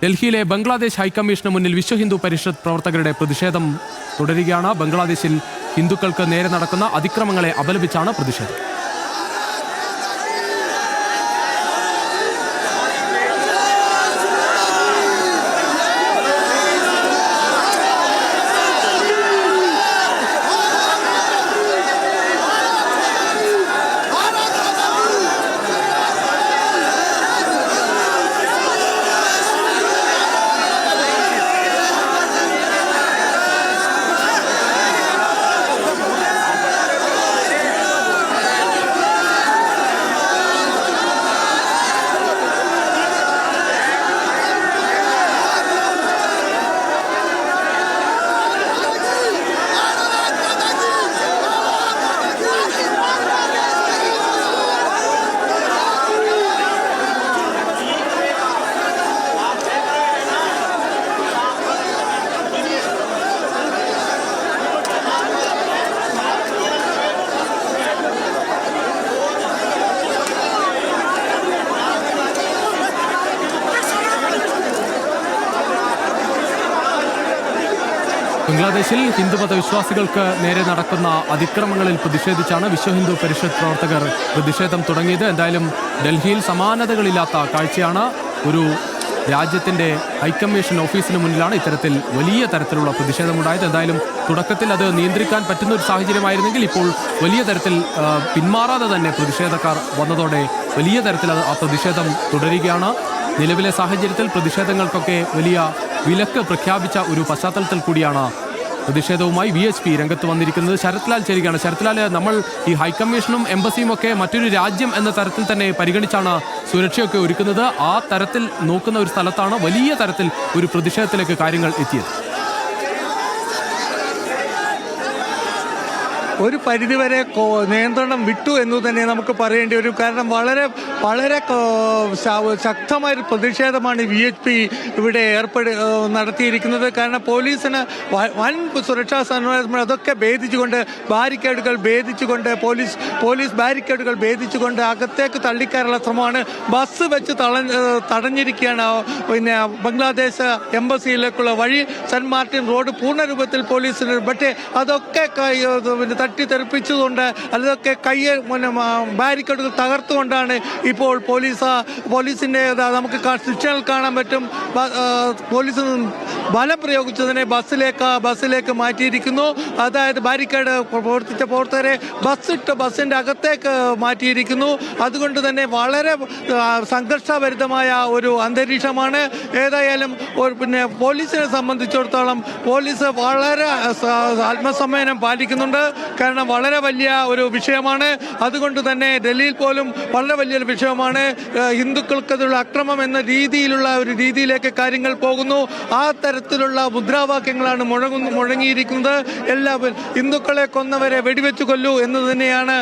ഡൽഹിയിലെ ബംഗ്ലാദേശ് ഹൈക്കമ്മീഷന് മുന്നിൽ വിശ്വ ഹിന്ദു പരിഷത്ത് പ്രവർത്തകരുടെ പ്രതിഷേധം തുടരുകയാണ്. ബംഗ്ലാദേശിൽ ഹിന്ദുക്കൾക്ക് നേരെ നടക്കുന്ന അതിക്രമങ്ങളെ അപലപിച്ചാണ് പ്രതിഷേധം. ബംഗ്ലാദേശിൽ ഹിന്ദുമത വിശ്വാസികൾക്ക് നേരെ നടക്കുന്ന അതിക്രമങ്ങളിൽ പ്രതിഷേധിച്ചാണ് വിശ്വ ഹിന്ദു പരിഷത്ത് പ്രവർത്തകർ പ്രതിഷേധം തുടങ്ങിയത്. എന്തായാലും ഡൽഹിയിൽ സമാനതകളില്ലാത്ത കാഴ്ചയാണ്. ഒരു രാജ്യത്തിൻ്റെ ഹൈക്കമ്മീഷൻ ഓഫീസിന് മുന്നിലാണ് ഇത്തരത്തിൽ വലിയ തരത്തിലുള്ള പ്രതിഷേധമുണ്ടായത്. എന്തായാലും തുടക്കത്തിൽ അത് നിയന്ത്രിക്കാൻ പറ്റുന്ന ഒരു സാഹചര്യമായിരുന്നെങ്കിൽ ഇപ്പോൾ വലിയ തരത്തിൽ പിന്മാറാതെ തന്നെ പ്രതിഷേധക്കാർ വന്നതോടെ വലിയ തരത്തിൽ ആ പ്രതിഷേധം തുടരുകയാണ്. നിലവിലെ സാഹചര്യത്തിൽ പ്രതിഷേധങ്ങൾക്കൊക്കെ വലിയ വിലക്ക് പ്രഖ്യാപിച്ച ഒരു പശ്ചാത്തലത്തിൽ കൂടിയാണ് പ്രതിഷേധവുമായി VHP രംഗത്ത് വന്നിരിക്കുന്നത്. ശരത് ലാൽ ചേരുകയാണ്. ശരത് ലാൽ, നമ്മൾ ഈ ഹൈക്കമ്മീഷനും എംബസിയും ഒക്കെ മറ്റൊരു രാജ്യം എന്ന തരത്തിൽ തന്നെ പരിഗണിച്ചാണ് സുരക്ഷയൊക്കെ ഒരുക്കുന്നത്. ആ തരത്തിൽ നോക്കുന്ന ഒരു സ്ഥലത്താണ് വലിയ തരത്തിൽ ഒരു പ്രതിഷേധത്തിലേക്ക് കാര്യങ്ങൾ എത്തിയത്. ഒരു പരിധിവരെ നിയന്ത്രണം വിട്ടു എന്ന് തന്നെ നമുക്ക് പറയേണ്ടി വരും. കാരണം വളരെ വളരെ ശക്തമായൊരു പ്രതിഷേധമാണ് VHP ഇവിടെ നടത്തിയിരിക്കുന്നത്. കാരണം പോലീസിന് വൻ സുരക്ഷാ സംവിധാനം അതൊക്കെ ഭേദിച്ചുകൊണ്ട് ബാരിക്കേഡുകൾ ഭേദിച്ചുകൊണ്ട് പോലീസ് ബാരിക്കേഡുകൾ ഭേദിച്ചുകൊണ്ട് അകത്തേക്ക് തള്ളിക്കയറാനുള്ള ശ്രമമാണ്. ബസ് വെച്ച് തടഞ്ഞിരിക്കുകയാണ് പിന്നെ ബംഗ്ലാദേശ് എംബസിയിലേക്കുള്ള വഴി. സെന്റ് മാർട്ടിൻ റോഡ് പൂർണ്ണരൂപത്തിൽ പോലീസിന്, പക്ഷേ അതൊക്കെ തട്ടിത്തെറിപ്പിച്ചുകൊണ്ട് അതൊക്കെ ബാരിക്കേഡുകൾ തകർത്തുകൊണ്ടാണ് ഇപ്പോൾ പോലീസിന്റെ നമുക്ക് ദൃശ്യങ്ങൾ കാണാൻ പറ്റും. പോലീസ് ബലം പ്രയോഗിച്ചതിനെ ബസ്സിലേക്ക് മാറ്റിയിരിക്കുന്നു. അതായത് ബാരിക്കേഡ് പ്രവർത്തിച്ച പ്രവർത്തകരെ ബസ്സിന്റെ അകത്തേക്ക് മാറ്റിയിരിക്കുന്നു. അതുകൊണ്ട് തന്നെ വളരെ സംഘർഷഭരിതമായ ഒരു അന്തരീക്ഷമാണ്. ഏതായാലും പിന്നെ പോലീസിനെ സംബന്ധിച്ചിടത്തോളം പോലീസ് വളരെ ആത്മസംയമനം പാലിക്കുന്നുണ്ട്. കാരണം വളരെ വലിയ ഒരു വിഷയമാണ്. അതുകൊണ്ട് തന്നെ ഡൽഹിയിൽ പോലും വളരെ വലിയൊരു വിഷയമാണ്. ഹിന്ദുക്കൾക്കെതിരെയുള്ള അക്രമം എന്ന രീതിയിലേക്ക് കാര്യങ്ങൾ പോകുന്നു. ആ തരത്തിലുള്ള മുദ്രാവാക്യങ്ങളാണ് മുഴങ്ങിയിരിക്കുന്നത്. ഹിന്ദുക്കളെ കൊന്നവരെ വെടിവെച്ചു കൊല്ലൂ എന്ന് തന്നെയാണ്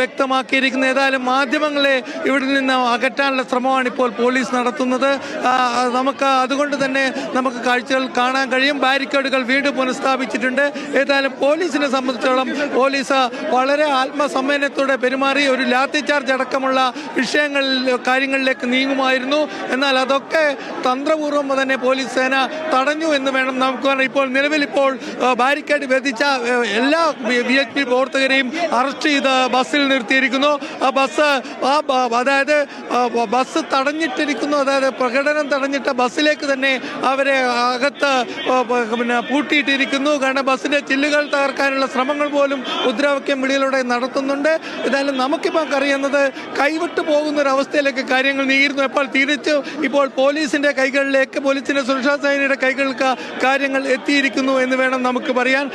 വ്യക്തമാക്കിയിരിക്കുന്നത്. ഏതായാലും മാധ്യമങ്ങളെ ഇവിടെ നിന്ന് അകറ്റാനുള്ള ശ്രമമാണ് ഇപ്പോൾ പോലീസ് നടത്തുന്നത്. അതുകൊണ്ട് തന്നെ നമുക്ക് കാഴ്ചകൾ കാണാൻ കഴിയും. ബാരിക്കേഡുകൾ വീണ്ടും പുനഃസ്ഥാപിച്ചിട്ടുണ്ട്. ഏതായാലും പോലീസിനെ സംബന്ധിച്ചോളം പോലീസ് വളരെ ആത്മസംയമനത്തോടെ പെരുമാറി ഒരു ലാത്തി ചാർജ് അടക്കമുള്ള കാര്യങ്ങളിലേക്ക് നീങ്ങുമായിരുന്നു. എന്നാൽ അതൊക്കെ തന്ത്രപൂർവ്വം തന്നെ പോലീസ് സേന തടഞ്ഞു എന്ന് വേണം നമുക്ക് പറയാൻ. ഇപ്പോൾ നിലവിൽ ബാരിക്കേഡ് ഭേദിച്ച എല്ലാ VHP പ്രവർത്തകരെയും അറസ്റ്റ് ചെയ്ത് ബസ്സിൽ നിർത്തിയിരിക്കുന്നു. അതായത് ബസ് തടഞ്ഞിട്ടിരിക്കുന്നു. അതായത് പ്രകടനം തടഞ്ഞിട്ട ബസ്സിലേക്ക് തന്നെ അവരെ അകത്ത് പൂട്ടിയിട്ടിരിക്കുന്നു. കാരണം ബസ്സിന്റെ ചില്ലുകൾ തകർക്കാനുള്ള ശ്രമങ്ങൾ പോലും മുദ്രാവാക്യം വിളിയിലൂടെ നടത്തുന്നുണ്ട്. ഏതായാലും നമുക്കിപ്പോൾ അറിയുന്നത് കൈവിട്ടു പോകുന്ന ഒരു അവസ്ഥയിലേക്ക് കാര്യങ്ങൾ നീങ്ങിയിരുന്നു. ഇപ്പോൾ പോലീസിന്റെ കൈകളിലേക്ക്, സുരക്ഷാ സേനയുടെ കൈകൾക്ക് കാര്യങ്ങൾ എത്തിയിരിക്കുന്നു എന്ന് വേണം നമുക്ക് പറയാൻ.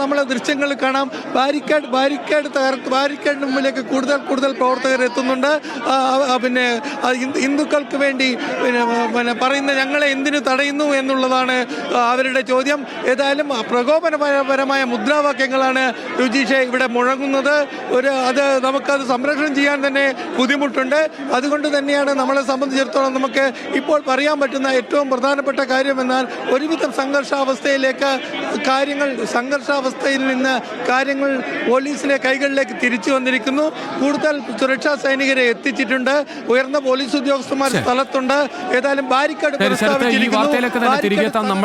നമ്മളെ ദൃശ്യങ്ങൾ കാണാം. ബാരിക്കേഡിന് മുമ്പിലേക്ക് കൂടുതൽ പ്രവർത്തകർ എത്തുന്നുണ്ട്. പിന്നെ ഹിന്ദുക്കൾക്ക് വേണ്ടി പറയുന്ന ഞങ്ങളെ എന്തിനു തടയുന്നു എന്നുള്ളതാണ് അവരുടെ ചോദ്യം. ഏതായാലും പ്രകോപനപരമായ മുദ്രാവാക്യങ്ങളാണ് രുചീഷെ ഇവിടെ മുഴങ്ങുന്നത്. അത് നമുക്കത് സംരക്ഷണം ചെയ്യാൻ തന്നെ ബുദ്ധിമുട്ടുണ്ട്. അതുകൊണ്ട് തന്നെയാണ് നമ്മളെ സംബന്ധിച്ചിടത്തോളം നമുക്ക് ഇപ്പോൾ പറയാൻ പറ്റുന്ന ഏറ്റവും പ്രധാനപ്പെട്ട കാര്യം എന്നാൽ ഒരുവിധം സംഘർഷാവസ്ഥയിൽ നിന്ന് കാര്യങ്ങൾ പോലീസിലെ കൈകളിലേക്ക് തിരിച്ചു വന്നിരിക്കുന്നു. കൂടുതൽ സുരക്ഷാ സൈനികരെ എത്തിച്ചിട്ടുണ്ട്. ഉയർന്ന പോലീസ് ഉദ്യോഗസ്ഥന്മാർ സ്ഥലത്തുണ്ട്. ഏതായാലും ബാരിക്കേഡ് ഈ വാർത്തയിലേക്ക് തന്നെ തിരികെ എത്താൻ